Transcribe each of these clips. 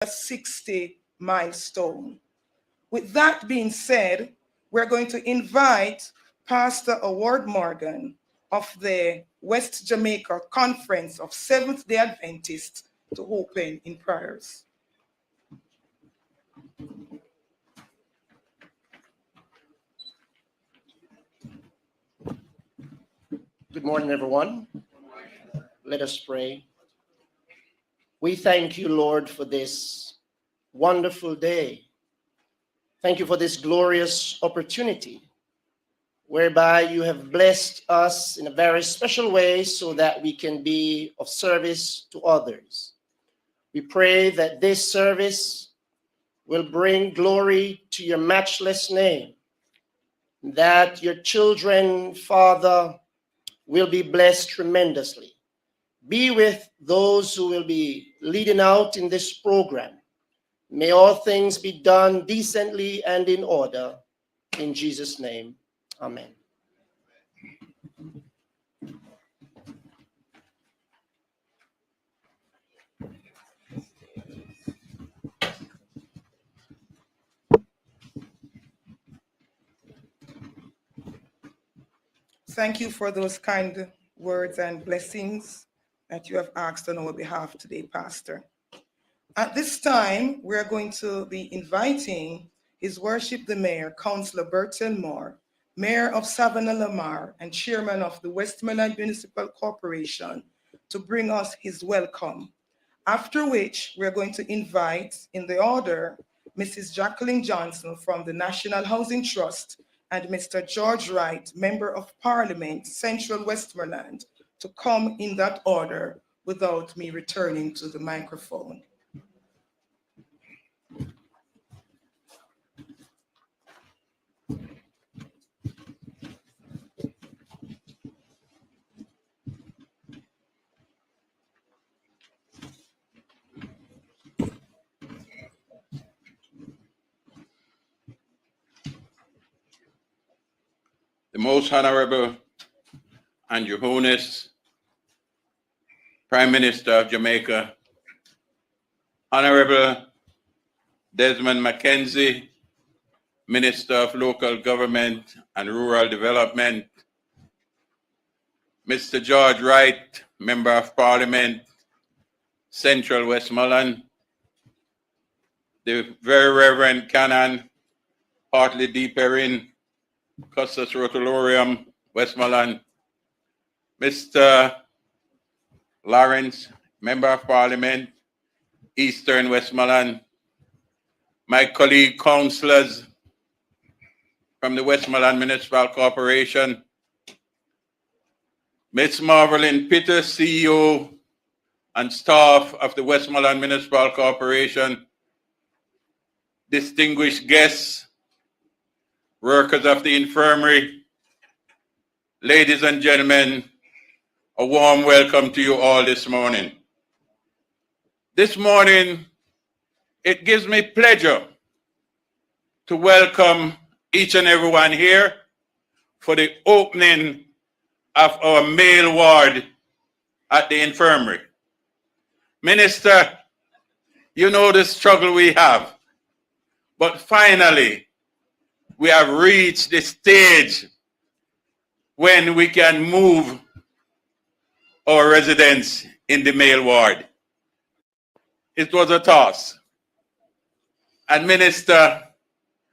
a 60 milestone. With that being said, we're going to invite Pastor Howard Morgan of the West Jamaica Conference of Seventh-day Adventists to open in prayers. Good morning, everyone. Let us pray. We thank you, Lord, for this wonderful day. Thank you for this glorious opportunity whereby you have blessed us in a very special way so that we can be of service to others. We pray that this service will bring glory to your matchless name, that your children, Father, will be blessed tremendously. Be with those who will be leading out in this program. May all things be done decently and in order. In Jesus' name, amen. Thank you for those kind words and blessings that you have asked on our behalf today, Pastor. At this time, we are going to be inviting His Worship the Mayor, Councillor Bertel Moore, Mayor of Savannah-Lamar and Chairman of the Westmoreland Municipal Corporation, to bring us his welcome. After which, we are going to invite, in the order, Mrs. Jacqueline Johnson from the National Housing Trust and Mr. George Wright, Member of Parliament, Central Westmoreland, to come in that order without me returning to the microphone. The Most Honorable and Your Holness, Prime Minister of Jamaica, Honorable Desmond Mackenzie, Minister of Local Government and Rural Development, Mr. George Wright, Member of Parliament, Central Westmoreland, the Very Reverend Canon Hartley D. Perrin, Custos Rotulorium, Westmoreland, Mr. Lawrence, Member of Parliament, Eastern Westmoreland, my colleague councillors from the Westmoreland Municipal Corporation, Ms. Marvelyn Peters, CEO and staff of the Westmoreland Municipal Corporation, distinguished guests, workers of the infirmary, ladies and gentlemen, a warm welcome to you all this morning. This morning, it gives me pleasure to welcome each and everyone here for the opening of our male ward at the infirmary. Minister, you know the struggle we have, but finally, we have reached the stage when we can move our residents in the male ward. It was a task. And Minister,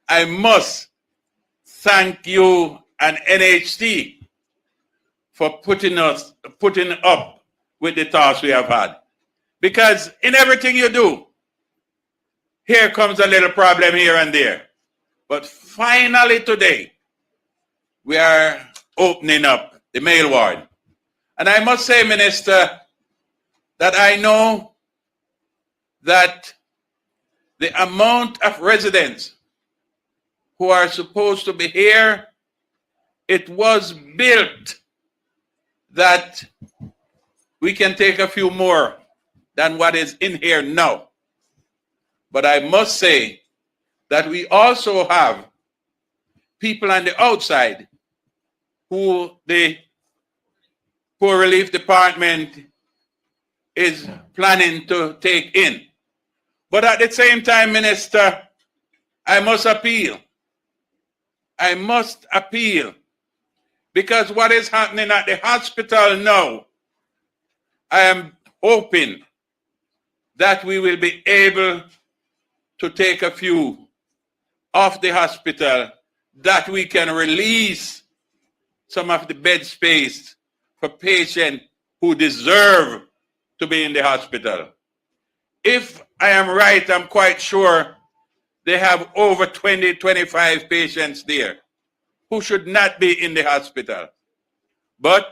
I must thank you and NHT for putting up with the task we have had. Because in everything you do, here comes a little problem here and there. But finally today, we are opening up the male ward. And I must say, Minister, that I know that the amount of residents who are supposed to be here, it was built that we can take a few more than what is in here now. But I must say that we also have people on the outside who the Poor Relief Department is planning to take in. But at the same time, Minister, I must appeal. I must appeal. Because what is happening at the hospital now, I am hoping that we will be able to take a few off the hospital, that we can release some of the bed space for patients who deserve to be in the hospital. If I am right, I'm quite sure they have over 20, 25 patients there who should not be in the hospital. But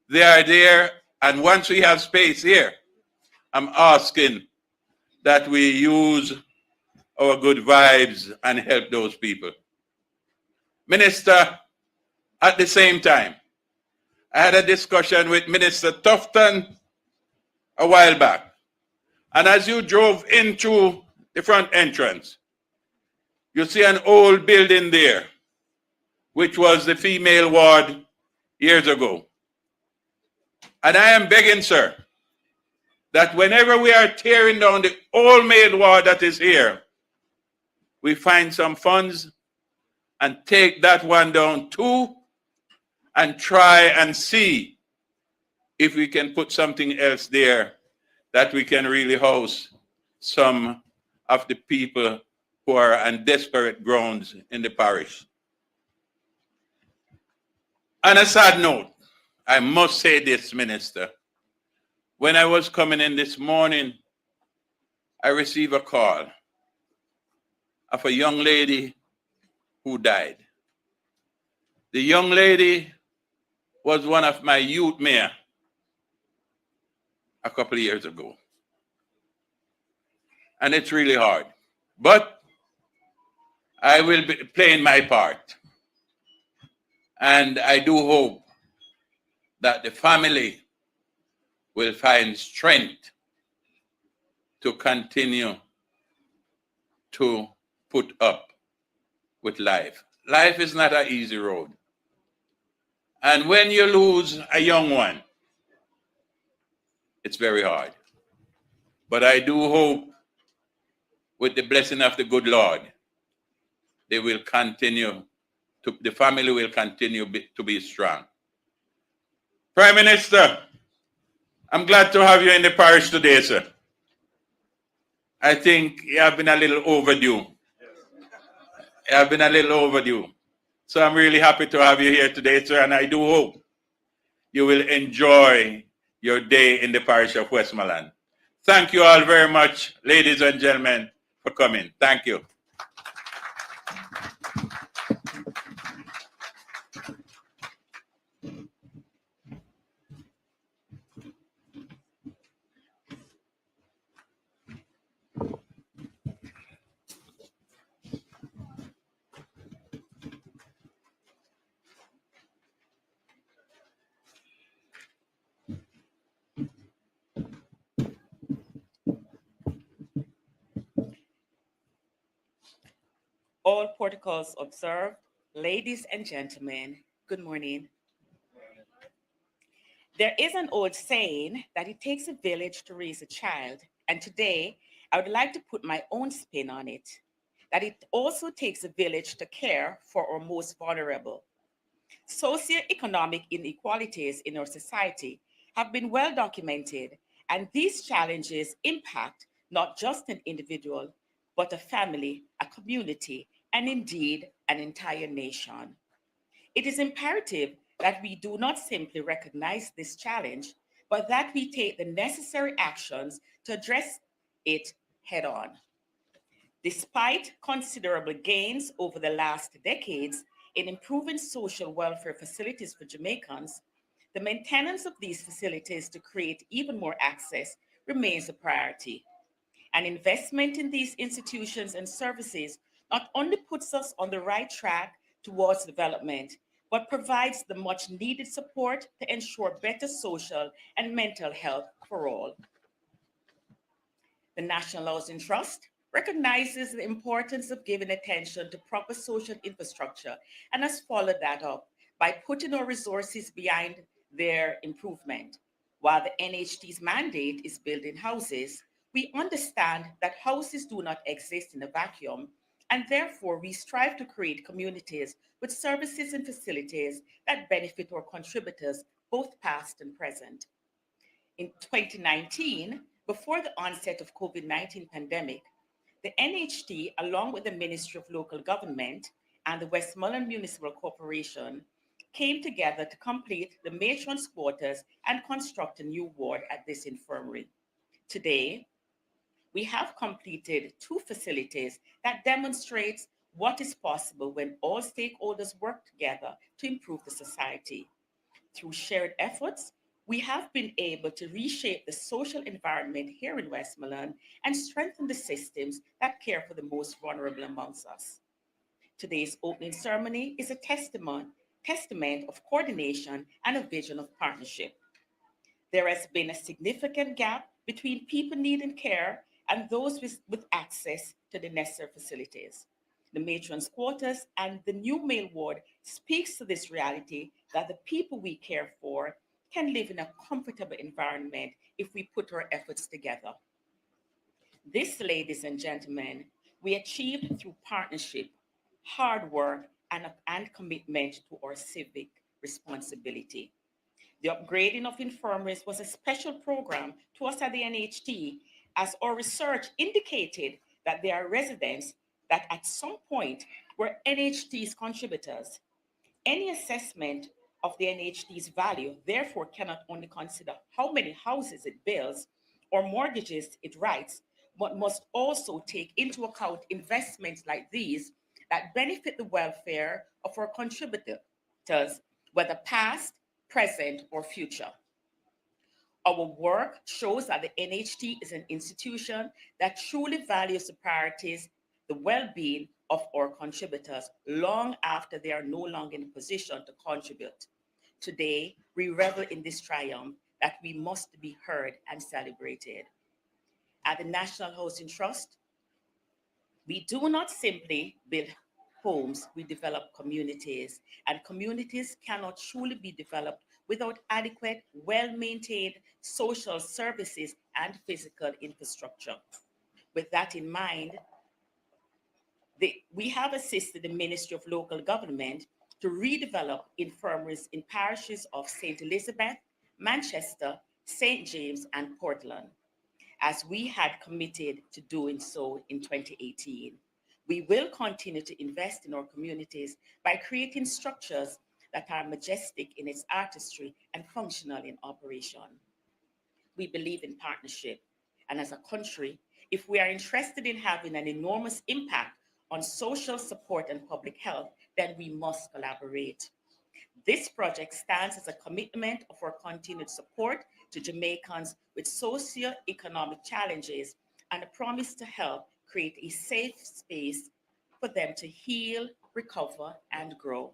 they are there, and once we have space here, I'm asking that we use our good vibes and help those people. Minister, at the same time, I had a discussion with Minister Tufton a while back. And as you drove into the front entrance, you see an old building there, which was the female ward years ago. And I am begging, sir, that whenever we are tearing down the old male ward that is here, we find some funds and take that one down too, and try and see if we can put something else there that we can really house some of the people who are on desperate grounds in the parish. On a sad note, I must say this, Minister. When I was coming in this morning, I received a call of a young lady who died. The young lady was one of my youth mayor a couple of years ago. And it's really hard. But I will be playing my part. And I do hope that the family will find strength to continue to put up with life. Life is not an easy road. And when you lose a young one, it's very hard. But I do hope, with the blessing of the good Lord, they will continue to, the family will continue to be strong. Prime Minister, I'm glad to have you in the parish today, sir. I think you have been a little overdue. You have been a little overdue. So I'm really happy to have you here today, sir, and I do hope you will enjoy your day in the parish of Westmoreland. Thank you all very much, ladies and gentlemen, for coming. Thank you. All protocols observed. Ladies and gentlemen, good morning. There is an old saying that it takes a village to raise a child, and today I would like to put my own spin on it, that it also takes a village to care for our most vulnerable. Socioeconomic inequalities in our society have been well documented, and these challenges impact not just an individual, but a family, a community, and indeed an entire nation. It is imperative that we do not simply recognize this challenge, but that we take the necessary actions to address it head on. Despite considerable gains over the last decades in improving social welfare facilities for Jamaicans, the maintenance of these facilities to create even more access remains a priority. An investment in these institutions and services not only puts us on the right track towards development, but provides the much needed support to ensure better social and mental health for all. The National Housing Trust recognizes the importance of giving attention to proper social infrastructure and has followed that up by putting our resources behind their improvement. While the NHT's mandate is building houses, We understand that houses do not exist in a vacuum, and therefore we strive to create communities with services and facilities that benefit our contributors, both past and present. In 2019, before the onset of COVID-19 pandemic, the NHT, along with the Ministry of Local Government and the Westmoreland Municipal Corporation, came together to complete the matron's quarters and construct a new ward at this infirmary. Today, we have completed 2 facilities that demonstrates what is possible when all stakeholders work together to improve the society. Through shared efforts, we have been able to reshape the social environment here in Westmoreland and strengthen the systems that care for the most vulnerable amongst us. Today's opening ceremony is a testament of coordination and a vision of partnership. There has been a significant gap between people needing care and those with access to the necessary facilities. The matron's quarters and the new male ward speaks to this reality that the people we care for can live in a comfortable environment if we put our efforts together. This, ladies and gentlemen, we achieved through partnership, hard work, and commitment to our civic responsibility. The upgrading of infirmaries was a special program to us at the NHT, as our research indicated that there are residents that at some point were NHT's contributors. Any assessment of the NHT's value, therefore, cannot only consider how many houses it builds or mortgages it writes, but must also take into account investments like these that benefit the welfare of our contributors, whether past, present, or future. Our work shows that the NHT is an institution that truly values the priorities, the well-being of our contributors long after they are no longer in a position to contribute. Today, we revel in this triumph that we must be heard and celebrated. At the National Housing Trust, we do not simply build homes, we develop communities, and communities cannot truly be developed without adequate, well-maintained social services and physical infrastructure. With that in mind, we have assisted the Ministry of Local Government to redevelop infirmaries in parishes of St. Elizabeth, Manchester, St. James, and Portland, as we had committed to doing so in 2018. We will continue to invest in our communities by creating structures that are majestic in its artistry and functional in operation. We believe in partnership, and as a country, if we are interested in having an enormous impact on social support and public health, then we must collaborate. This project stands as a commitment of our continued support to Jamaicans with socio-economic challenges and a promise to help create a safe space for them to heal, recover, and grow.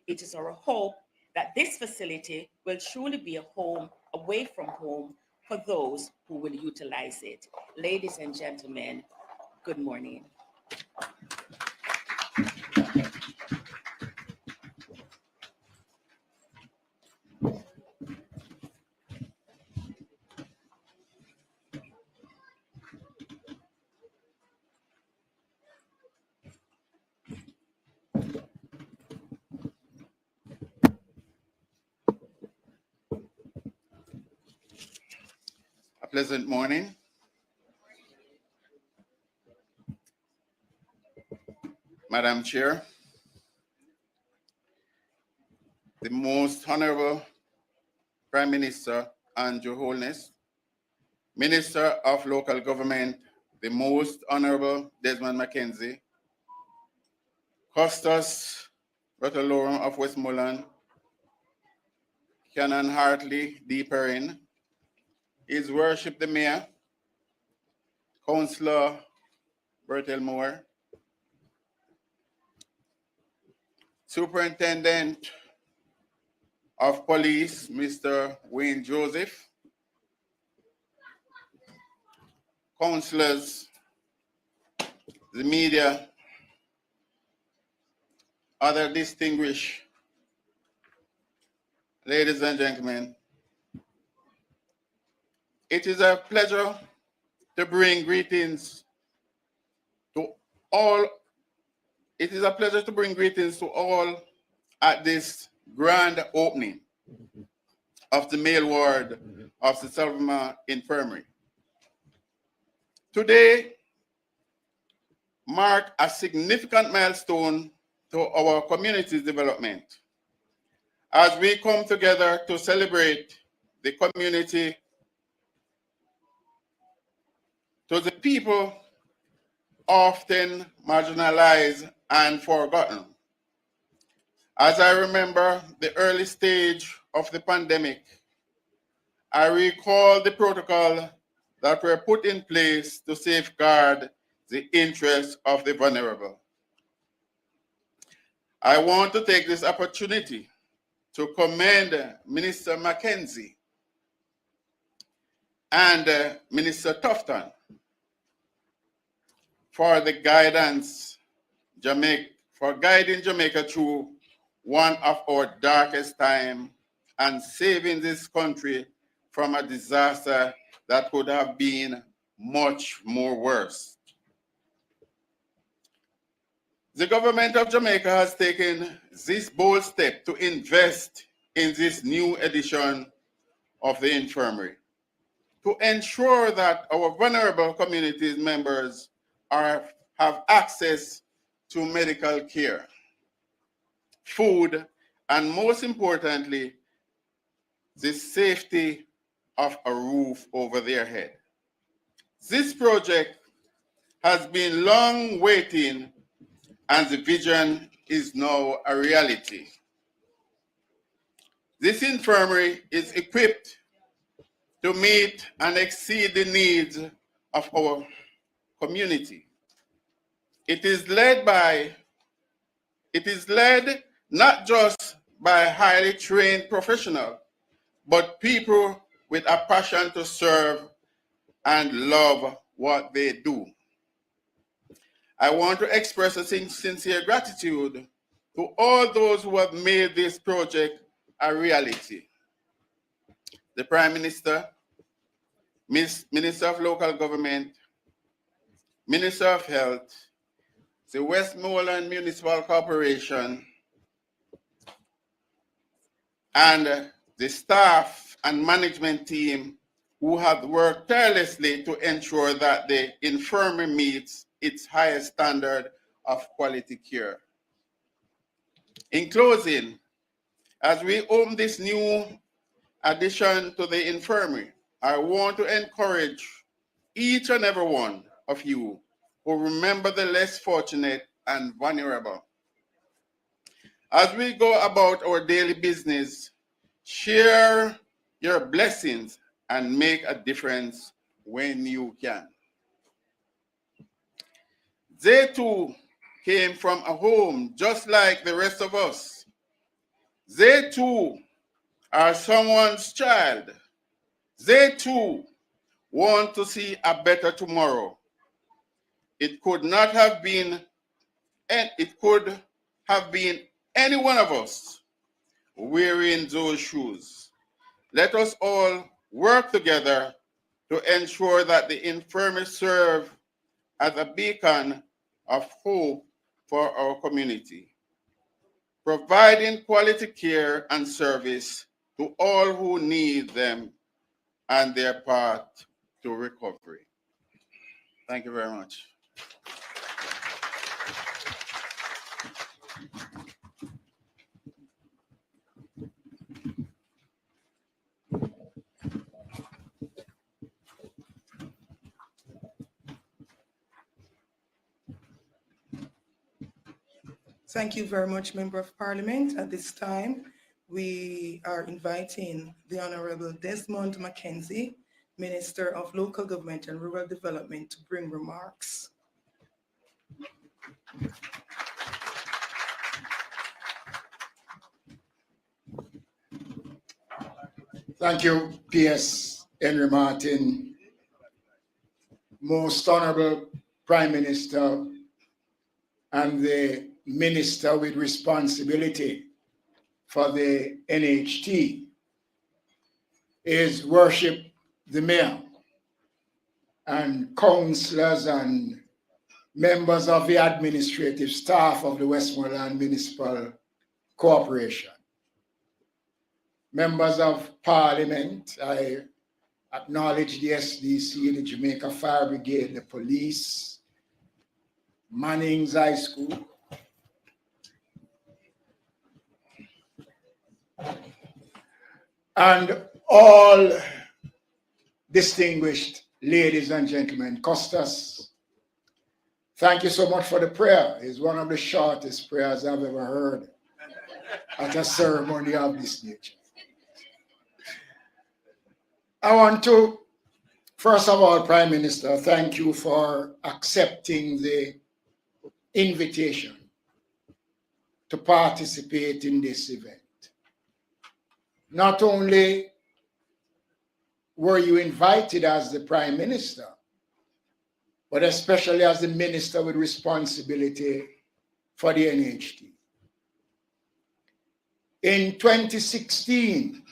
It is our hope that this facility will truly be a home away from home for those who will utilize it. Ladies and gentlemen, good morning. A pleasant morning. Madam Chair, the Most Honorable Prime Minister Andrew Holness, Minister of Local Government, the Most Honorable Desmond Mackenzie, Custos Rotolorum of Westmoreland, Canon Hartley D. Perrin, His Worship the Mayor, Councillor Bertel Moore, Superintendent of Police, Mr. Wayne Joseph, councillors, the media, other distinguished ladies and gentlemen, it is a pleasure to bring greetings to all. It is a pleasure to bring greetings to all at this grand opening of the male ward of the Westmoreland Infirmary. Today marks a significant milestone to our community's development as we come together to celebrate the community, to the people often marginalized and forgotten. As I remember the early stage of the pandemic, I recall the protocol that were put in place to safeguard the interests of the vulnerable. I want to take this opportunity to commend Minister Mackenzie and Minister Tufton for the guidance, for guiding Jamaica through one of our darkest times and saving this country from a disaster that could have been much more worse. The government of Jamaica has taken this bold step to invest in this new edition of the infirmary to ensure that our vulnerable community members have access to medical care, food, and most importantly, the safety of a roof over their head. This project has been long waiting and the vision is now a reality. This infirmary is equipped to meet and exceed the needs of our community. It is led not just by highly trained professionals, but people with a passion to serve and love what they do. I want to express a sincere gratitude to all those who have made this project a reality. The Prime Minister, Minister of Local Government, Minister of Health, the Westmoreland Municipal Corporation, and the staff and management team who have worked tirelessly to ensure that the infirmary meets its highest standard of quality care. In closing, as we open this new addition to the infirmary, I want to encourage each and every one of you who remember the less fortunate and vulnerable. As we go about our daily business, share your blessings and make a difference when you can. They too came from a home just like the rest of us. They too are someone's child. They too want to see a better tomorrow. It could have been any one of us wearing those shoes. Let us all work together to ensure that the infirmary serve as a beacon of hope for our community, providing quality care and service to all who need them and their path to recovery. Thank you very much. Thank you very much, Member of Parliament. At this time, we are inviting the Honorable Desmond Mackenzie, Minister of Local Government and Rural Development, to bring remarks. Thank you, P.S. Henry Martin. Most Honorable Prime Minister and the Minister with responsibility for the NHT, His Worship the Mayor, and councillors and members of the administrative staff of the Westmoreland Municipal Corporation, members of Parliament, I acknowledge the SDC, the Jamaica Fire Brigade, the police, Manning's High School, and all distinguished ladies and gentlemen. Costas, thank you so much for the prayer. It's one of the shortest prayers I've ever heard at a ceremony of this nature. I want to, first of all, Prime Minister, thank you for accepting the invitation to participate in this event. Not only were you invited as the Prime Minister, but especially as the Minister with responsibility for the NHT. In 2016,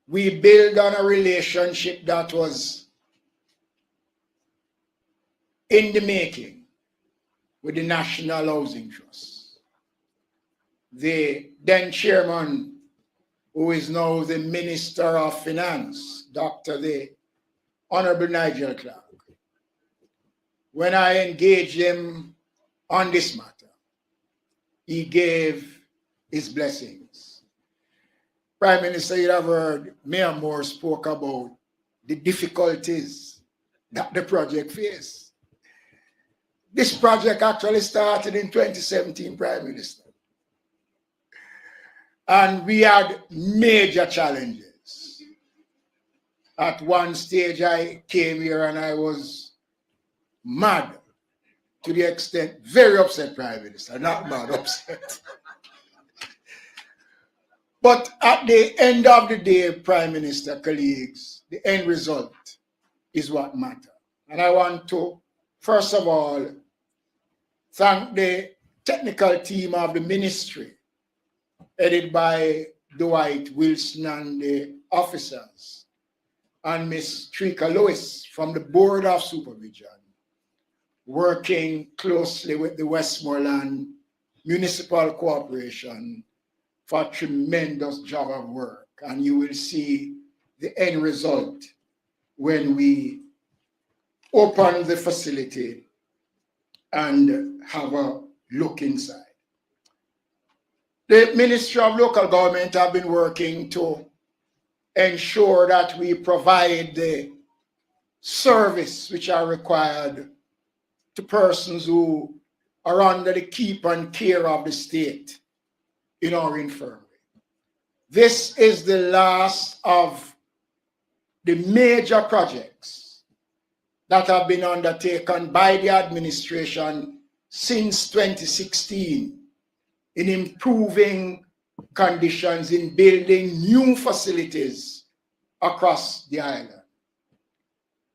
we built on a relationship that was in the making with the National Housing Trust. The then chairman, who is now the Minister of Finance, Dr. the Honorable Nigel Clark, when I engaged him on this matter, he gave his blessings. Prime Minister, you have heard Mayor Moore spoke about the difficulties that the project faced. This project actually started in 2017, Prime Minister. And we had major challenges. At one stage, I came here and I was mad, to the extent, very upset, Prime Minister, not mad, upset. But at the end of the day, Prime Minister, colleagues, the end result is what matters. And I want to, first of all, thank the technical team of the ministry, headed by Dwight Wilson and the officers, and Ms. Trika Lewis from the Board of Supervision, working closely with the Westmoreland Municipal Corporation for a tremendous job of work. And you will see the end result when we open the facility and have a look inside. The Ministry of Local Government have been working to ensure that we provide the service which are required to persons who are under the keep and care of the state in our infirmary. This is the last of the major projects that have been undertaken by the administration since 2016 in improving conditions, in building new facilities across the island.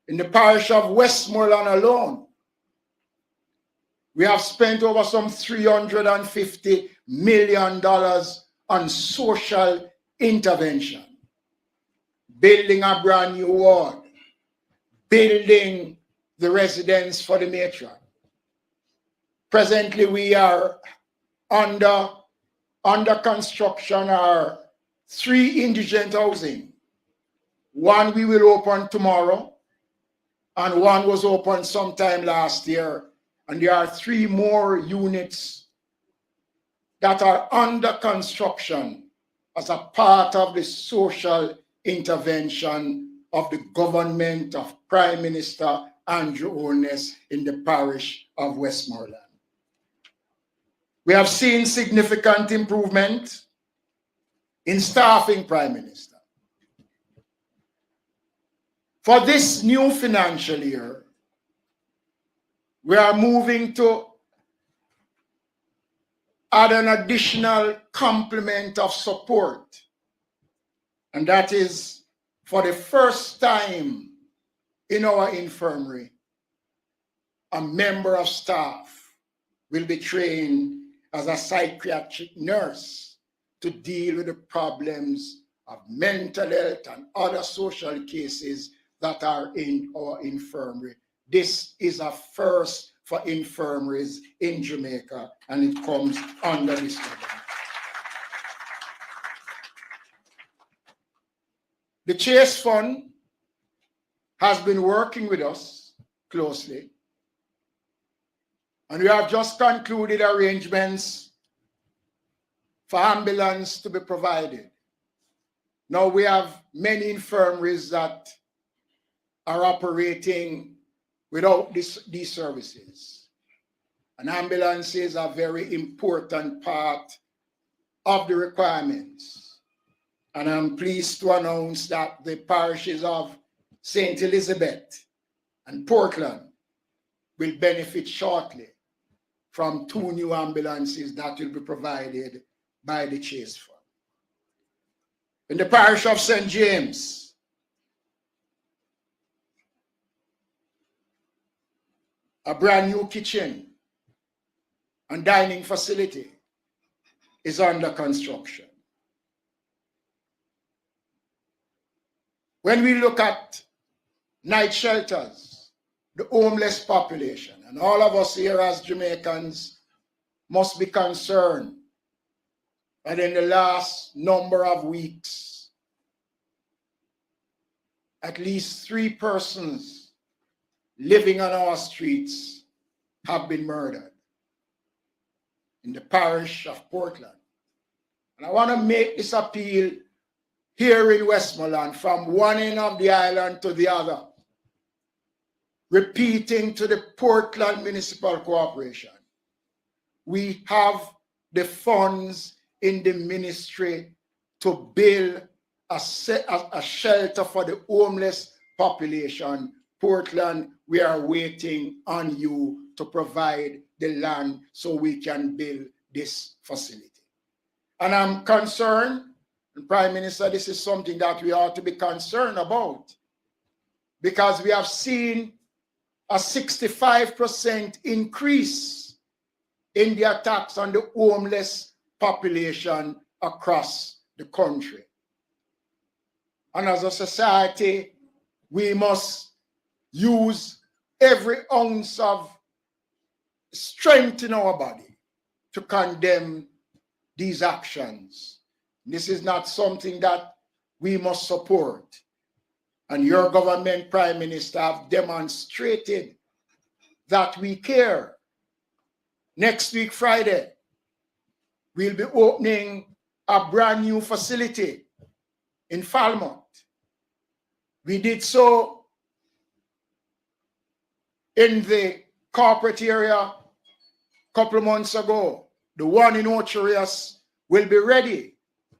In the parish of Westmoreland alone, we have spent over some $350 million on social intervention, building a brand new ward, building the residence for the matron. Presently, we are under construction are 3 indigent housing. One we will open tomorrow, and one was opened sometime last year. And there are 3 more units that are under construction as a part of the social intervention of the government of Prime Minister Andrew Holness in the parish of Westmoreland. We have seen significant improvement in staffing, Prime Minister. For this new financial year, we are moving to add an additional complement of support. And that is, for the first time in our infirmary, a member of staff will be trained as a psychiatric nurse to deal with the problems of mental health and other social cases that are in our infirmary. This is a first for infirmaries in Jamaica, and it comes under this government. The Chase Fund has been working with us closely, and we have just concluded arrangements for ambulance to be provided. Now we have many infirmaries that are operating without these services. And ambulances are a very important part of the requirements. And I'm pleased to announce that the parishes of St. Elizabeth and Portland will benefit shortly from 2 new ambulances that will be provided by the Chase Fund. In the parish of St. James, a brand new kitchen and dining facility is under construction. When we look at night shelters, the homeless population, and all of us here as Jamaicans must be concerned that in the last number of weeks, at least 3 persons living on our streets have been murdered in the parish of Portland. And I want to make this appeal here in Westmoreland, from one end of the island to the other, repeating to the Portland Municipal Corporation. We have the funds in the ministry to build a shelter for the homeless population. Portland, we are waiting on you to provide the land so we can build this facility. And I'm concerned, and Prime Minister, this is something that we ought to be concerned about, because we have seen a 65% increase in the attacks on the homeless population across the country. And as a society, we must use every ounce of strength in our body to condemn these actions. This is not something that we must support. And your government, Prime Minister, have demonstrated that we care. Next week, Friday, we'll be opening a brand new facility in Falmouth. We did so in the corporate area a couple of months ago. The one in Ocherius will be ready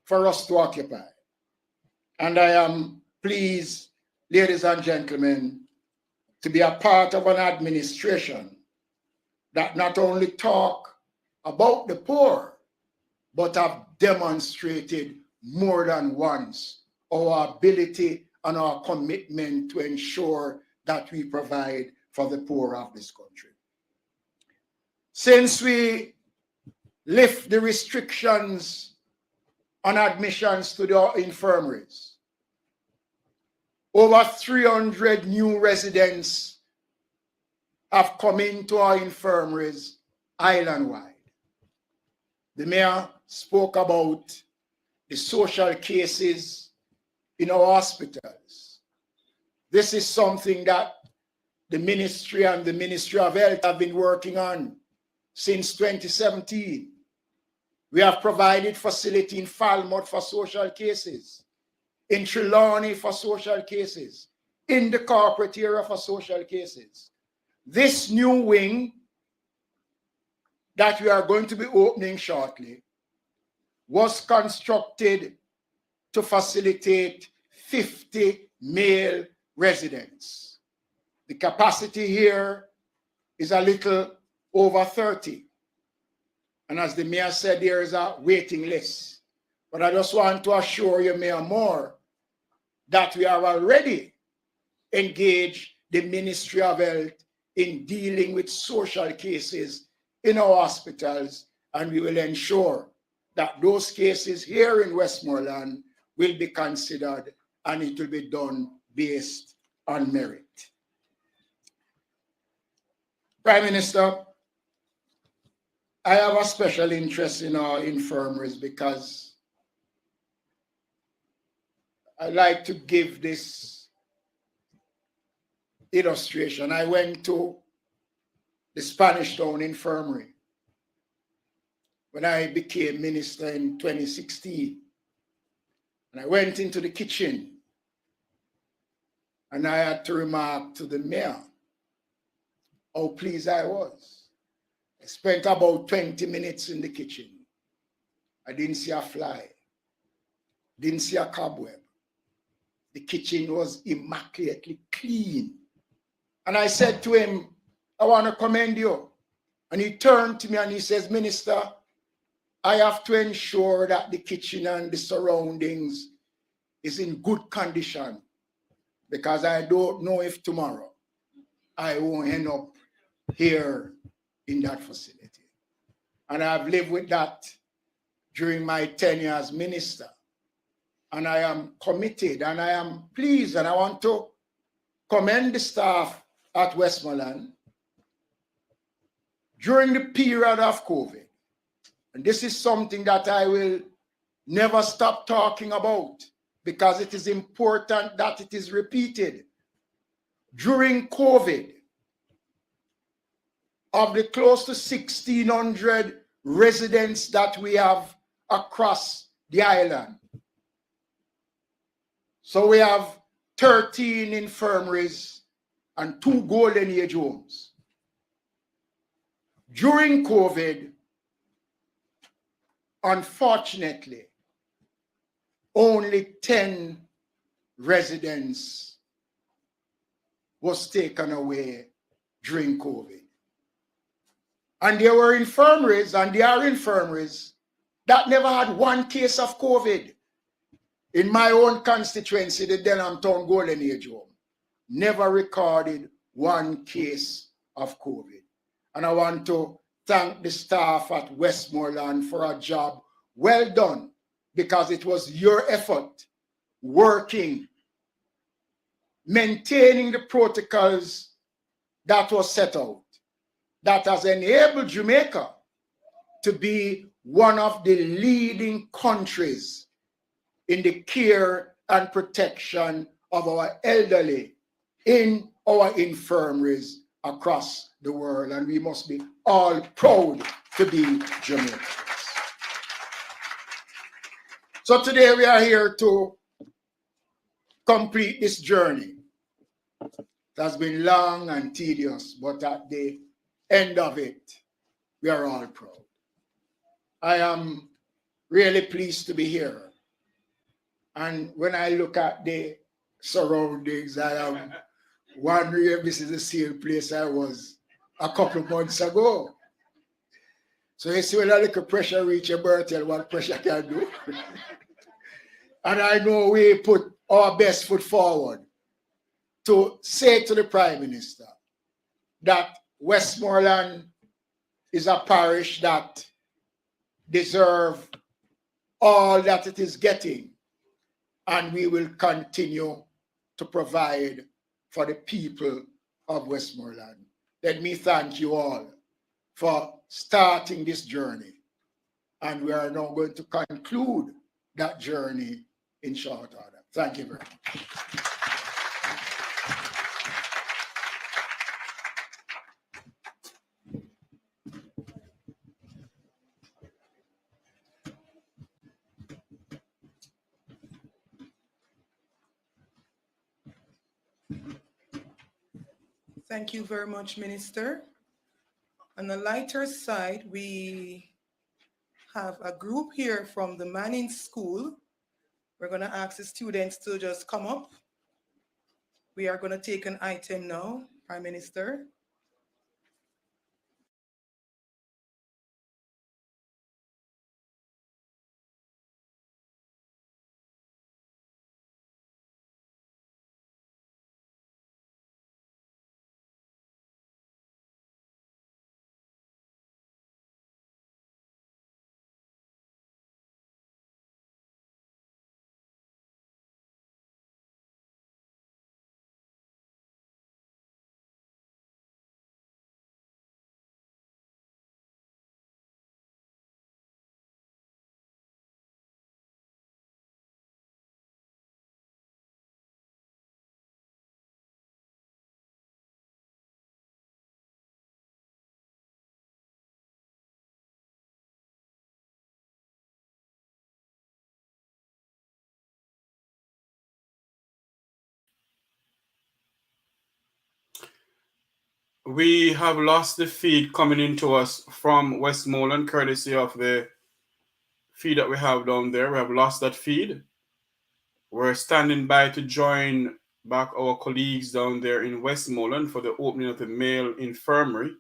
for us to occupy. And I am pleased, ladies and gentlemen, to be a part of an administration that not only talk about the poor, but have demonstrated more than once our ability and our commitment to ensure that we provide for the poor of this country. Since we lift the restrictions on admissions to the infirmaries, over 300 new residents have come into our infirmaries island-wide. The mayor spoke about the social cases in our hospitals. This is something that the ministry and the Ministry of Health have been working on since 2017. We have provided facility in Falmouth for social cases, in Trelawney for social cases, in the corporate area for social cases. This new wing that we are going to be opening shortly was constructed to facilitate 50 male residents. The capacity here is a little over 30. And as the mayor said, there is a waiting list. But I just want to assure you, Mayor Moore, that we are already engaged the Ministry of Health in dealing with social cases in our hospitals, and we will ensure that those cases here in Westmoreland will be considered, and it will be done based on merit. Prime Minister, I have a special interest in our infirmaries because I like to give this illustration. I went to the Spanish Town Infirmary when I became minister in 2016. And I went into the kitchen and I had to remark to the mayor how pleased I was. I spent about 20 minutes in the kitchen. I didn't see a fly, didn't see a cobweb. The kitchen was immaculately clean. And I said to him, I want to commend you. And he turned to me and he says, Minister, I have to ensure that the kitchen and the surroundings is in good condition because I don't know if tomorrow I won't end up here in that facility. And I've lived with that during my tenure as minister. And I am committed and I am pleased, and I want to commend the staff at Westmoreland during the period of COVID. And this is something that I will never stop talking about because it is important that it is repeated. During COVID, of the close to 1,600 residents that we have across the island, so we have 13 infirmaries and 2 golden age homes. During COVID, unfortunately, only 10 residents was taken away during COVID. And there were infirmaries, and there are infirmaries that never had one case of COVID. In my own constituency, the Denham Town Golden Age Home, never recorded one case of COVID. And I want to thank the staff at Westmoreland for a job well done, because it was your effort working, maintaining the protocols that was set out, that has enabled Jamaica to be one of the leading countries in the care and protection of our elderly in our infirmaries across the world. And we must be all proud to be Jamaicans. So today we are here to complete this journey. It has been long and tedious, but at the end of it, we are all proud. I am really pleased to be here. And when I look at the surroundings, I am wondering if this is the same place I was a couple of months ago. So you see when a little pressure reach your birthday, what pressure can do. And I know we put our best foot forward to say to the Prime Minister that Westmoreland is a parish that deserves all that it is getting, and we will continue to provide for the people of Westmoreland. Let me thank you all for starting this journey, and we are now going to conclude that journey in short order. Thank you very much. Thank you very much, Minister. On the lighter side, we have a group here from the Manning School. We're going to ask the students to just come up. We are going to take an item now, Prime Minister. We have lost the feed coming into us from Westmoreland, courtesy of the feed that we have down there. We have lost that feed. We're standing by to join back our colleagues down there in Westmoreland for the opening of the male infirmary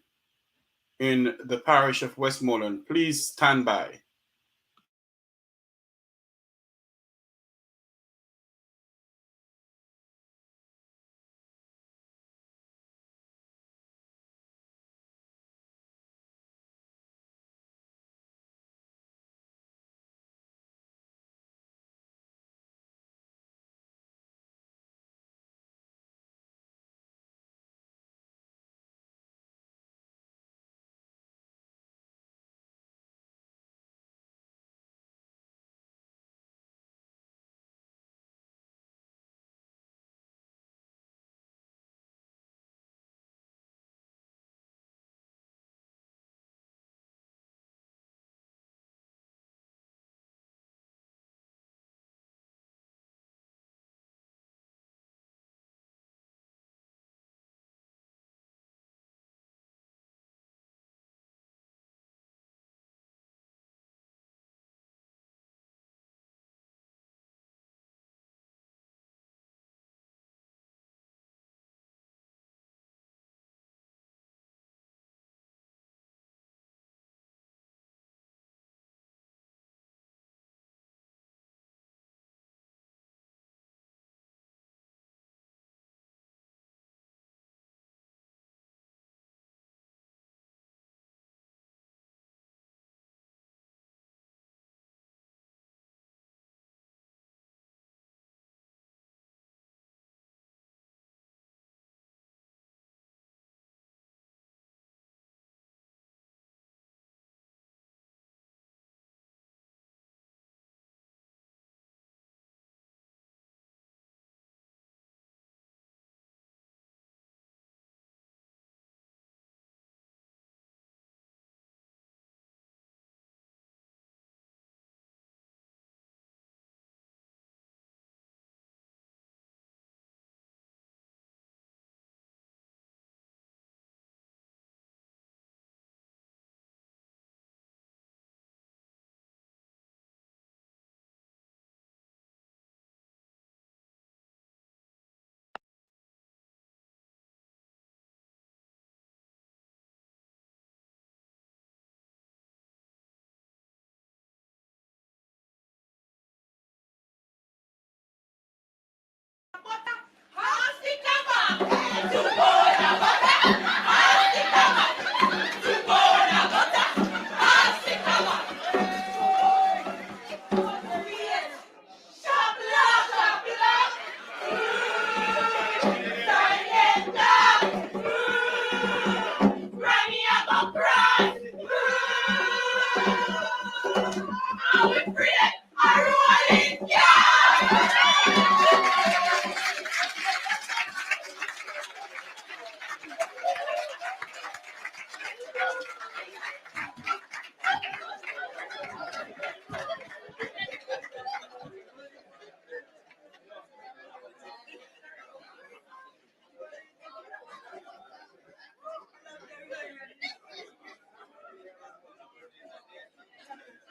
in the parish of Westmoreland. Please stand by.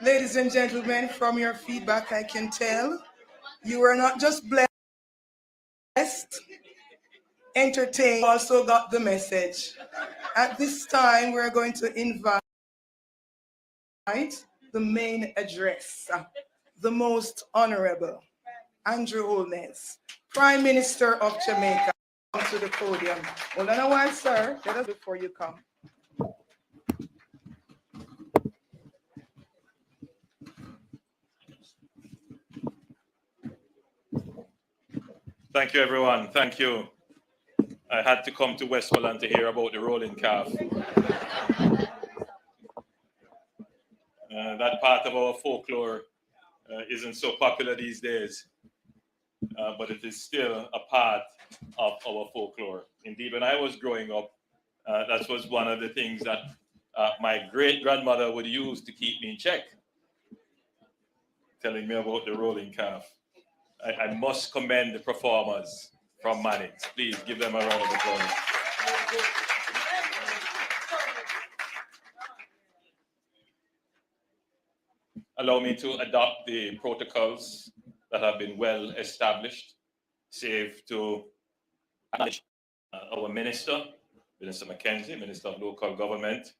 Ladies and gentlemen, from your feedback, I can tell you were not just blessed, entertained, you also got the message. At this time, we're going to invite the main address, the most honorable Andrew Holness, Prime Minister of Jamaica, to the podium. Hold on a while, sir. Let us before you come. Thank you, everyone. Thank you. I had to come to Westmoreland to hear about the rolling calf. That part of our folklore isn't so popular these days, but it is still a part of our folklore. Indeed, when I was growing up, that was one of the things that my great-grandmother would use to keep me in check, telling me about the rolling calf. I must commend the performers from Mannix. Please give them a round of applause. allow me to adopt the protocols that have been well established, save to acknowledge our Minister, Minister Mackenzie, Minister of Local Government,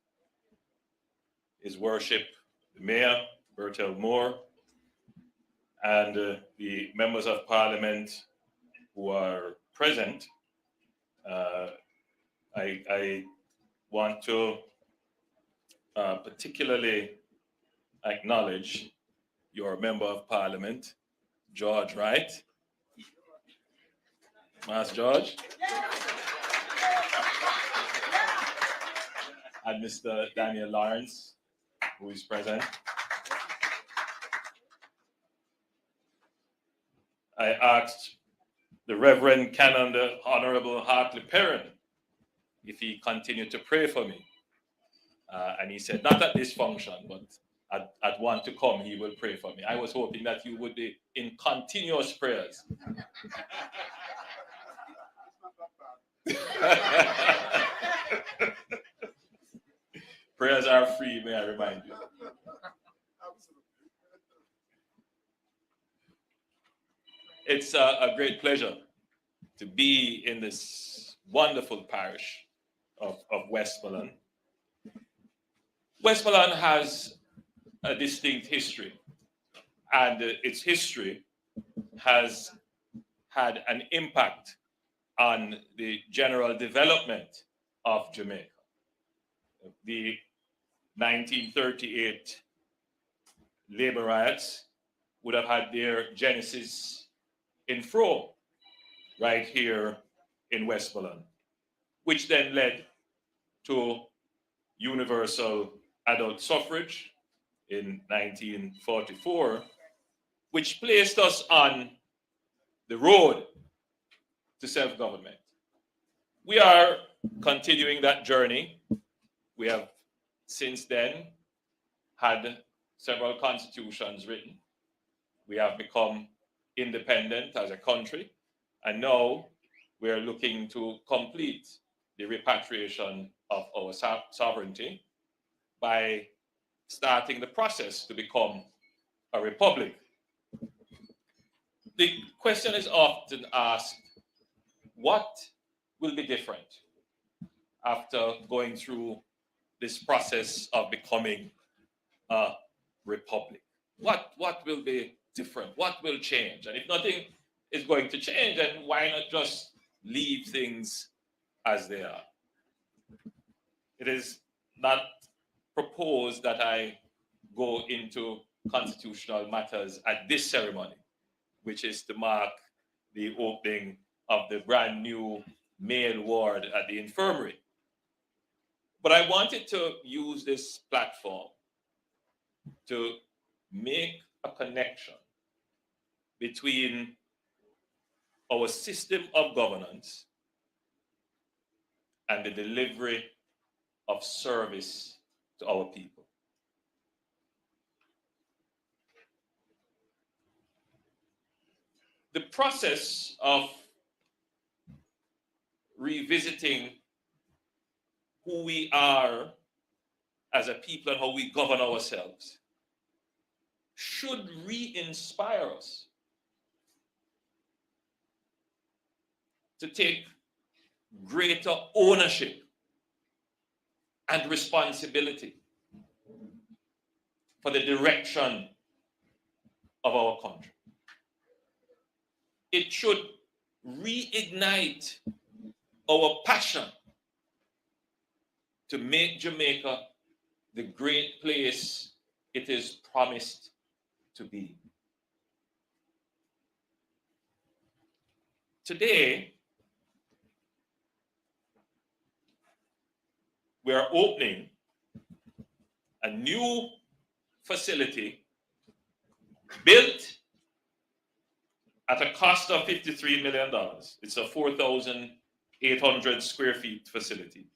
His Worship, the Mayor, Bertel Moore, and the members of Parliament who are present. I want to particularly acknowledge your Member of Parliament, George Wright. Master George. And Mr. Daniel Lawrence, who is present. I asked the Reverend Canon, the Honorable Hartley Perrin, if he continued to pray for me. And he said, not at this function, but at one to come, he will pray for me. I was hoping that you would be in continuous prayers. Prayers are free, may I remind you. It's a great pleasure to be in this wonderful parish of Westmoreland. Westmoreland has a distinct history, and its history has had an impact on the general development of Jamaica. The 1938 labor riots would have had their genesis in Frome, right here in Westmoreland, which then led to universal adult suffrage in 1944, which placed us on the road to self-government. We are continuing that journey. We have since then had several constitutions written. We have become independent as a country, and now we are looking to complete the repatriation of our sovereignty by starting the process to become a republic. The question is often asked, what will be different after going through this process of becoming a republic? What will be different? What will change? And if nothing is going to change, then why not just leave things as they are? It is not proposed that I go into constitutional matters at this ceremony, which is to mark the opening of the brand new male ward at the infirmary. But I wanted to use this platform to make a connection between our system of governance and the delivery of service to our people. The process of revisiting who we are as a people and how we govern ourselves should re-inspire us to take greater ownership and responsibility for the direction of our country. It should reignite our passion to make Jamaica the great place it is promised to be. Today, we are opening a new facility built at a cost of $53 million. It's a 4,800 square feet facility.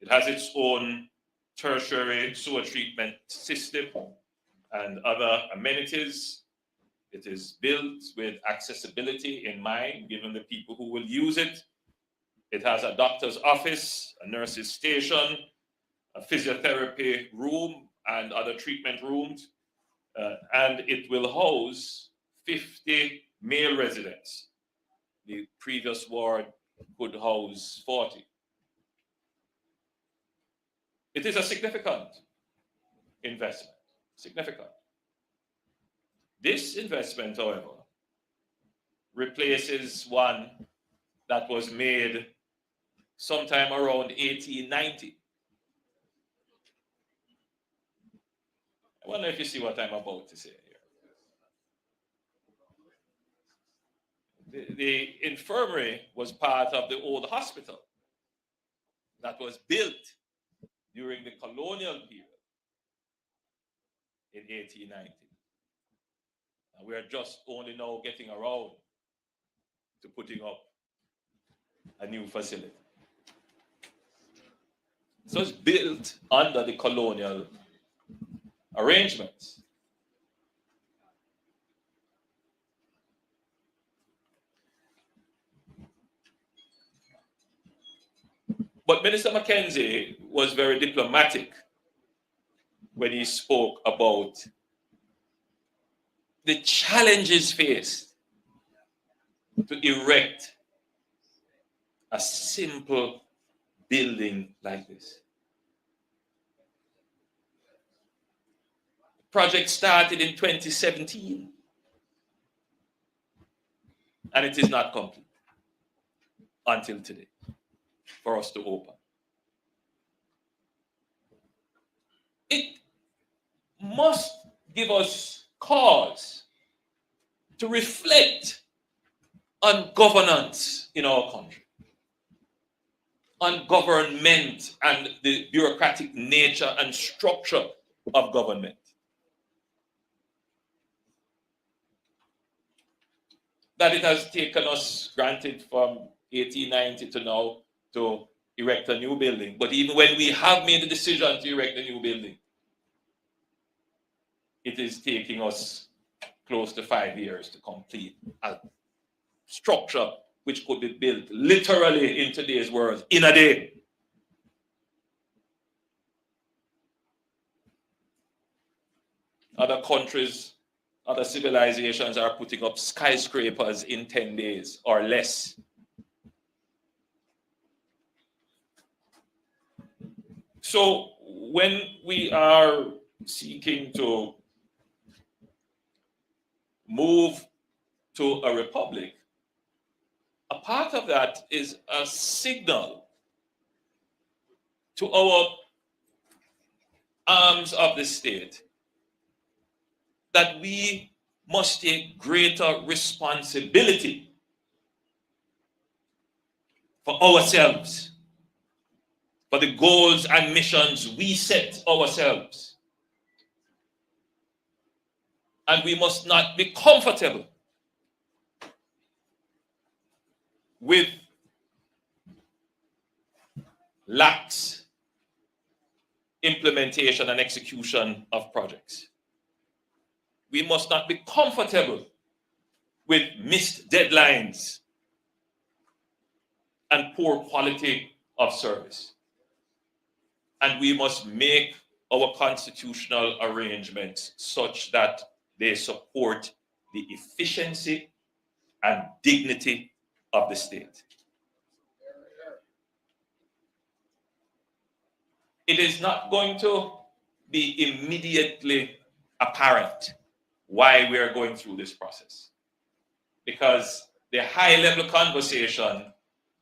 It has its own tertiary sewer treatment system and other amenities. It is built with accessibility in mind, given the people who will use it. It has a doctor's office, a nurse's station, a physiotherapy room, and other treatment rooms. and it will house 50 male residents. The previous ward could house 40. It is a significant investment, significant. This investment, however, replaces one that was made sometime around 1890. I wonder if you see what I'm about to say here. The infirmary was part of the old hospital that was built during the colonial period in 1890. And we are just only now getting around to putting up a new facility. So it's built under the colonial arrangements. But Minister Mackenzie was very diplomatic when he spoke about the challenges faced to erect a simple building like this. The project started in 2017 and it is not complete until today for us to open. It must give us cause to reflect on governance in our country, on government and the bureaucratic nature and structure of government. That it has taken us, granted, from 1890 to now to erect a new building. But even when we have made the decision to erect a new building, it is taking us close to 5 years to complete a structure which could be built literally in today's world in a day. Other countries, other civilizations are putting up skyscrapers in 10 days or less. So when we are seeking to move to a republic, a part of that is a signal to our arms of the state that we must take greater responsibility for ourselves, for the goals and missions we set ourselves. And we must not be comfortable with lax implementation and execution of projects. We must not be comfortable with missed deadlines and poor quality of service. And we must make our constitutional arrangements such that they support the efficiency and dignity of the state. It is not going to be immediately apparent why we are going through this process, because the high-level conversation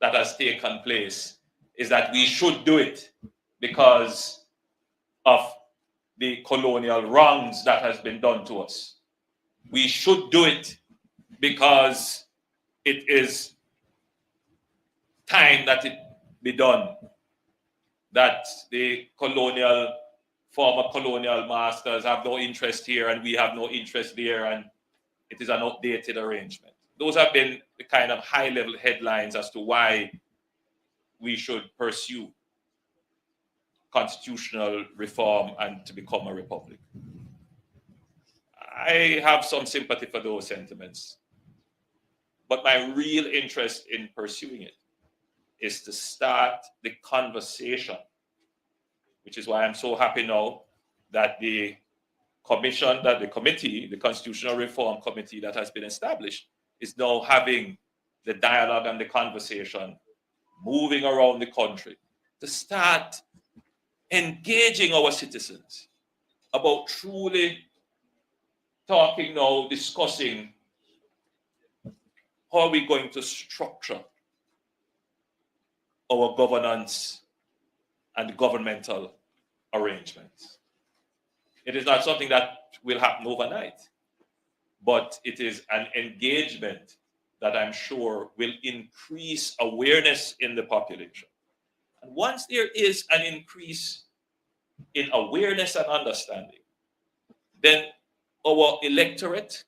that has taken place is that we should do it because of the colonial wrongs that has been done to us. We should do it because it is time that it be done, that the former colonial masters have no interest here and we have no interest there, and it is an outdated arrangement. Those have been the kind of high-level headlines as to why we should pursue constitutional reform and to become a republic. I have some sympathy for those sentiments, but my real interest in pursuing it is to start the conversation, which is why I'm so happy now that the commission, that the committee, the Constitutional Reform Committee that has been established, is now having the dialogue and the conversation moving around the country to start engaging our citizens about truly talking now, discussing how are we going to structure our governance and governmental arrangements. It is not something that will happen overnight, but it is an engagement that I'm sure will increase awareness in the population. And once there is an increase in awareness and understanding, then our electorate,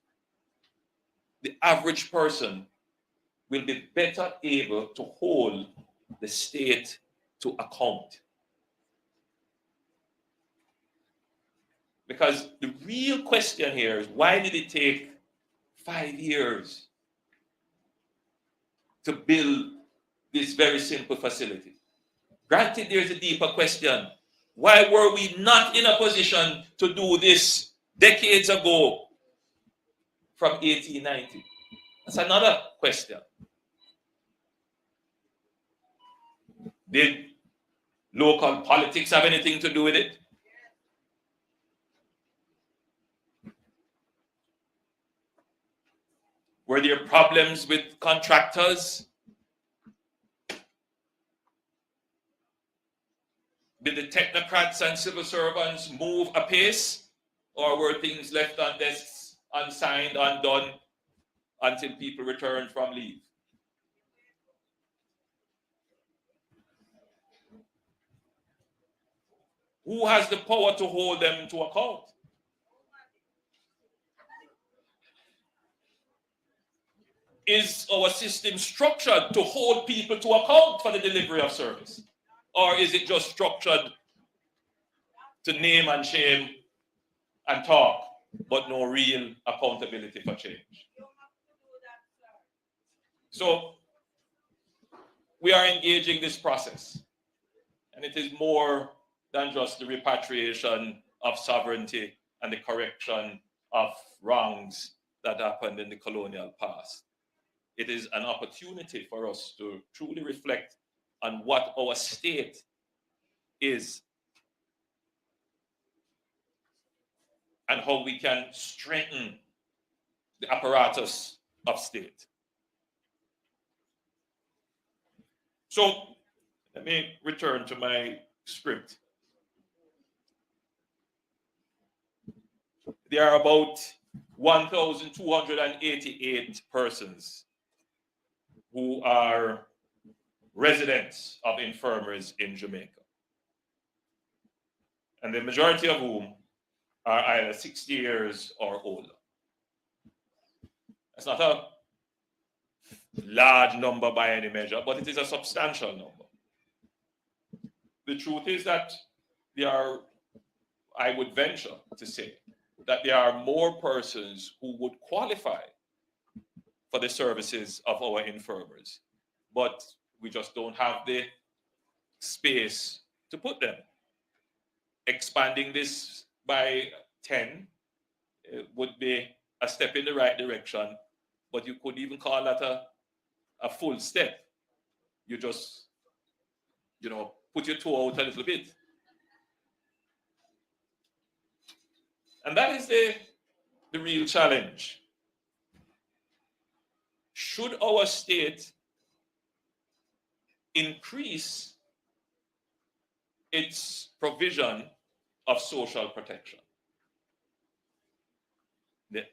the average person, will be better able to hold the state to account. Because the real question here is, why did it take 5 years to build this very simple facility? Granted, there's a deeper question. Why were we not in a position to do this decades ago from 1890? That's another question. Did local politics have anything to do with it? Were there problems with contractors? Did the technocrats and civil servants move apace? Or were things left on desks, unsigned, undone, until people returned from leave? Who has the power to hold them to account? Is our system structured to hold people to account for the delivery of service? Or is it just structured to name and shame and talk, but no real accountability for change? So we are engaging this process, and it is more than just the repatriation of sovereignty and the correction of wrongs that happened in the colonial past. It is an opportunity for us to truly reflect on what our state is and how we can strengthen the apparatus of state. So let me return to my script. There are about 1,288 persons who are residents of infirmaries in Jamaica, and the majority of whom are either 60 years or older. That's not a large number by any measure, but it is a substantial number. The truth is that there are, I would venture to say, that there are more persons who would qualify for the services of our infirmaries, but we just don't have the space to put them. Expanding this by 10 would be a step in the right direction, but you could even call that a full step. You just, put your toe out a little bit. And that is the real challenge. Should our state increase its provision of social protection? The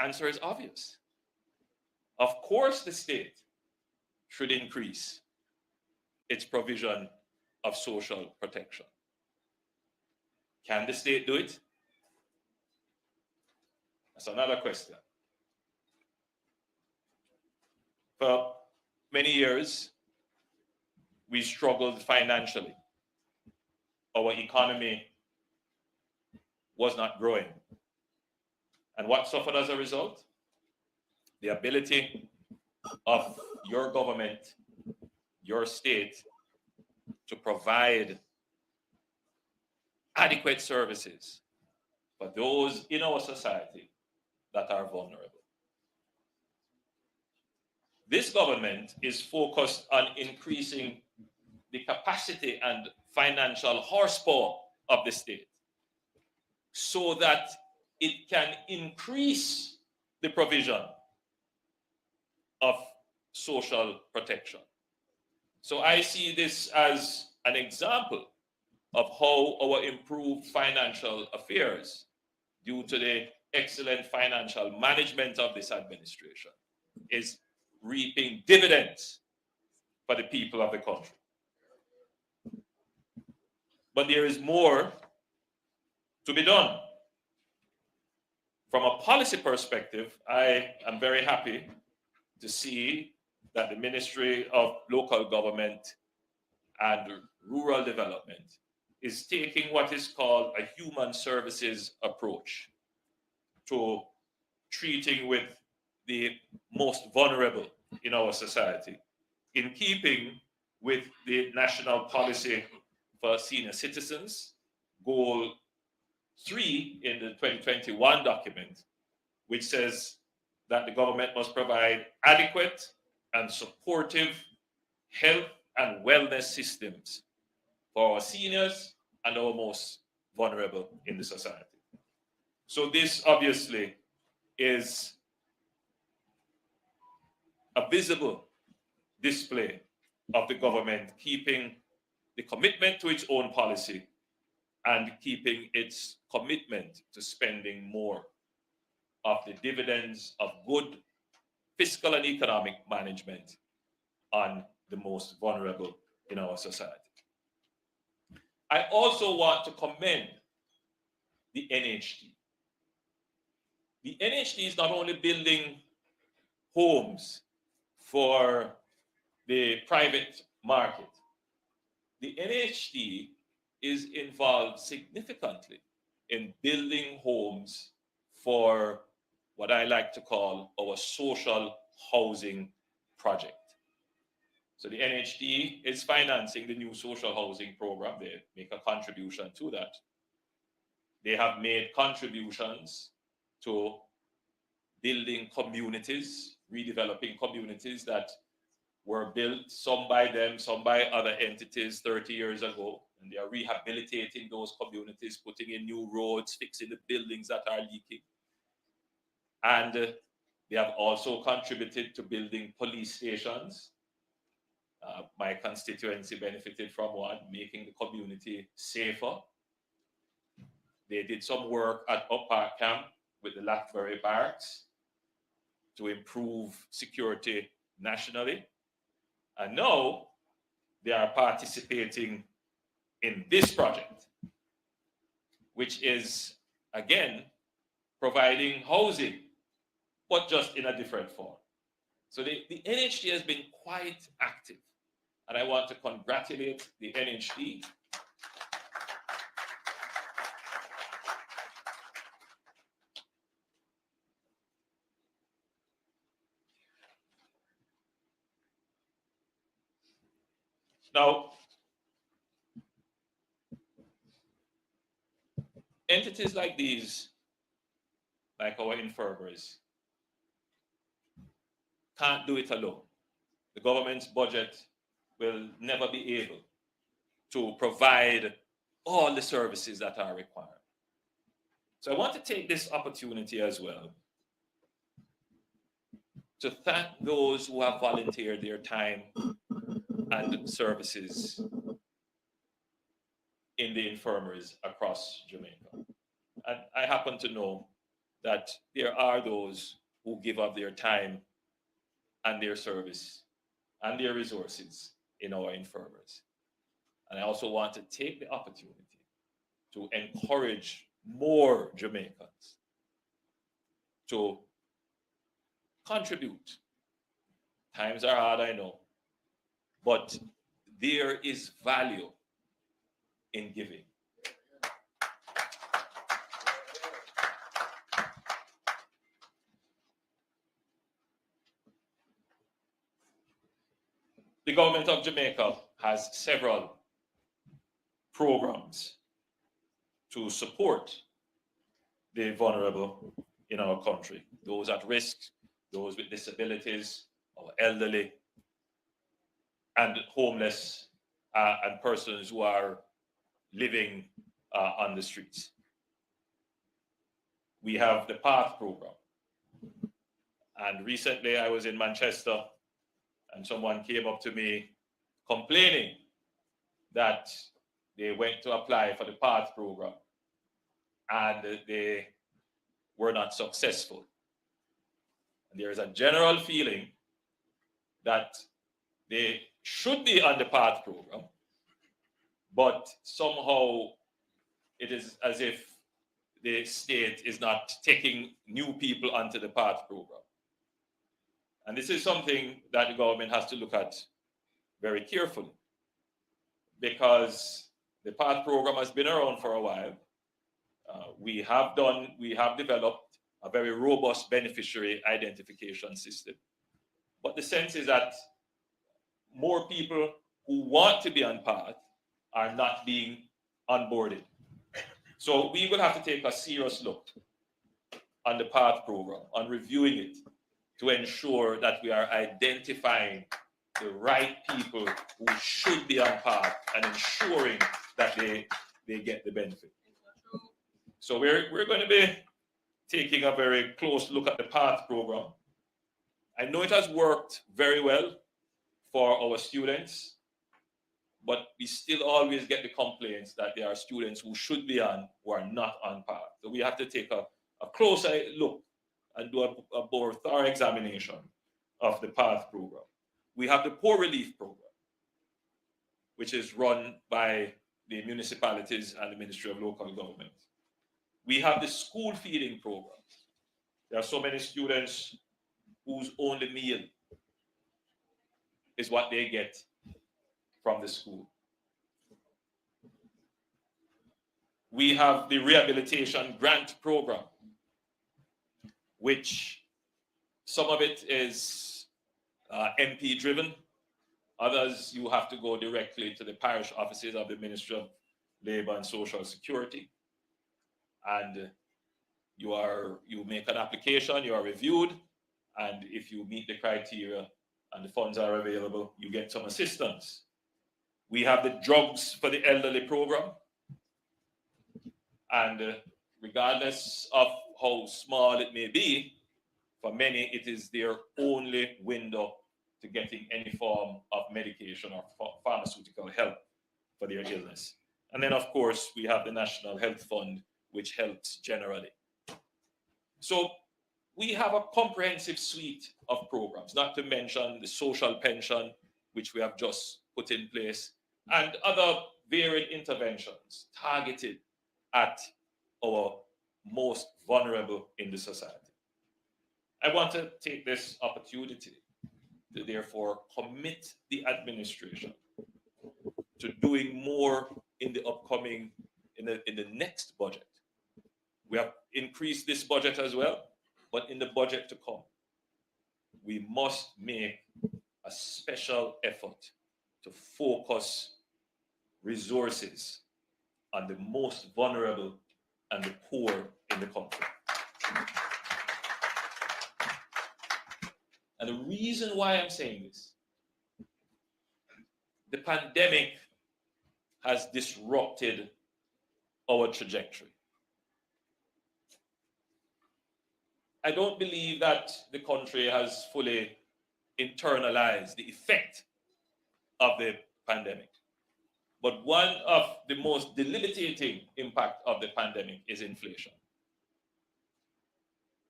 answer is obvious. Of course, the state should increase its provision of social protection. Can the state do it? That's another question. For many years, we struggled financially. Our economy was not growing. And what suffered as a result? The ability of your government, your state, to provide adequate services for those in our society that are vulnerable. This government is focused on increasing the capacity and financial horsepower of the state so that it can increase the provision of social protection. So I see this as an example of how our improved financial affairs, due to the excellent financial management of this administration, is reaping dividends for the people of the country. But there is more to be done. From a policy perspective, I am very happy to see that the Ministry of Local Government and Rural Development is taking what is called a human services approach to treating with the most vulnerable in our society, in keeping with the National Policy for Senior Citizens, Goal 3 in the 2021 document, which says that the government must provide adequate and supportive health and wellness systems for our seniors and our most vulnerable in the society. So this obviously is a visible display of the government keeping the commitment to its own policy and keeping its commitment to spending more of the dividends of good fiscal and economic management on the most vulnerable in our society. I also want to commend the NHD. The NHD is not only building homes for the private market. The NHD is involved significantly in building homes for what I like to call our social housing project. So the NHD is financing the new social housing program. They make a contribution to that. They have made contributions to building communities, redeveloping communities that were built, some by them, some by other entities 30 years ago. And they are rehabilitating those communities, putting in new roads, fixing the buildings that are leaking. And they have also contributed to building police stations. My constituency benefited from one, making the community safer. They did some work at Upper Camp with the Lathbury Barracks to improve security nationally. And now they are participating in this project, which is, again, providing housing, but just in a different form. So the NHD has been quite active, and I want to congratulate the NHD. Now, entities like these, like our infirmaries, can't do it alone. The government's budget will never be able to provide all the services that are required. So I want to take this opportunity as well to thank those who have volunteered their time and services in the infirmaries across Jamaica. And I happen to know that there are those who give up their time and their service and their resources in our infirmaries. And I also want to take the opportunity to encourage more Jamaicans to contribute. Times are hard, I know, but there is value in giving. The government of Jamaica has several programs to support the vulnerable in our country, those at risk, those with disabilities, our elderly, and homeless, and persons who are living on the streets. We have the PATH program. And recently I was in Manchester and someone came up to me complaining that they went to apply for the PATH program and they were not successful. And there is a general feeling that they should be on the PATH program, but somehow it is as if the state is not taking new people onto the PATH program. And this is something that the government has to look at very carefully, because the PATH program has been around for a while. We have developed a very robust beneficiary identification system. But the sense is that more people who want to be on PATH are not being onboarded. So we will have to take a serious look on the PATH program, on reviewing it, to ensure that we are identifying the right people who should be on PATH and ensuring that they get the benefit. So we're going to be taking a very close look at the PATH program. I know it has worked very well for our students, but we still always get the complaints that there are students who should be on who are not on PATH. So we have to take a closer look and do a more thorough examination of the PATH program. We have the Poor Relief Program, which is run by the municipalities and the Ministry of Local Government. We have the school feeding program. There are so many students whose only meal is what they get from the school. We have the rehabilitation grant program, which some of it is MP driven. Others, you have to go directly to the parish offices of the Ministry of Labour and Social Security. And you make an application, you are reviewed, and if you meet the criteria and the funds are available, you get some assistance. We have the drugs for the elderly program. And regardless of how small it may be, for many, it is their only window to getting any form of medication or pharmaceutical help for their illness. And then, of course, we have the National Health Fund, which helps generally. So we have a comprehensive suite of programs, not to mention the social pension, which we have just put in place, and other varied interventions targeted at our most vulnerable in the society. I want to take this opportunity to therefore commit the administration to doing more in the upcoming, in the next budget. We have increased this budget as well, but in the budget to come, we must make a special effort to focus resources on the most vulnerable and the poor in the country. And the reason why I'm saying this, the pandemic has disrupted our trajectory. I don't believe that the country has fully internalized the effect of the pandemic. But one of the most debilitating impact of the pandemic is inflation.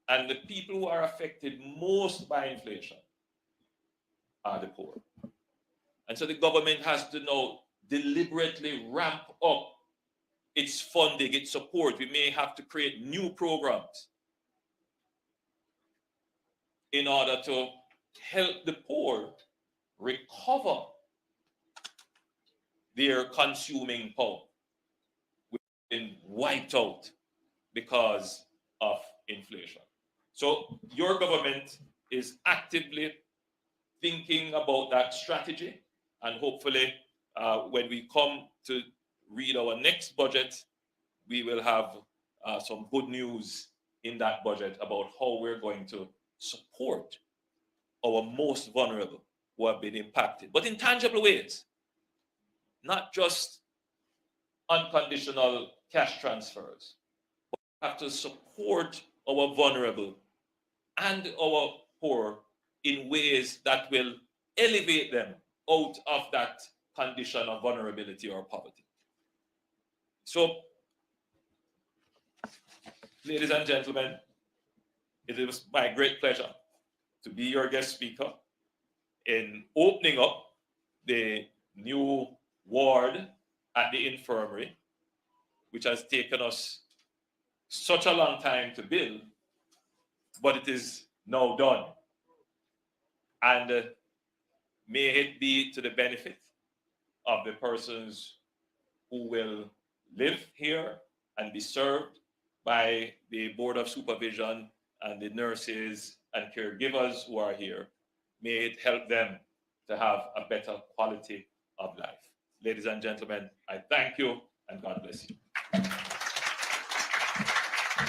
And the people who are affected most by inflation are the poor. And so the government has to now deliberately ramp up its funding, its support. We may have to create new programs in order to help the poor recover their consuming power, which has been wiped out because of inflation. So your government is actively thinking about that strategy, and hopefully when we come to read our next budget, we will have some good news in that budget about how we're going to support our most vulnerable who have been impacted, but in tangible ways, not just unconditional cash transfers. But we have to support our vulnerable and our poor in ways that will elevate them out of that condition of vulnerability or poverty. So, ladies and gentlemen, it was my great pleasure to be your guest speaker in opening up the new ward at the infirmary, which has taken us such a long time to build, but it is now done. And may it be to the benefit of the persons who will live here and be served by the Board of Supervision and the nurses and caregivers who are here. May it help them to have a better quality of life. Ladies and gentlemen, I thank you and God bless you.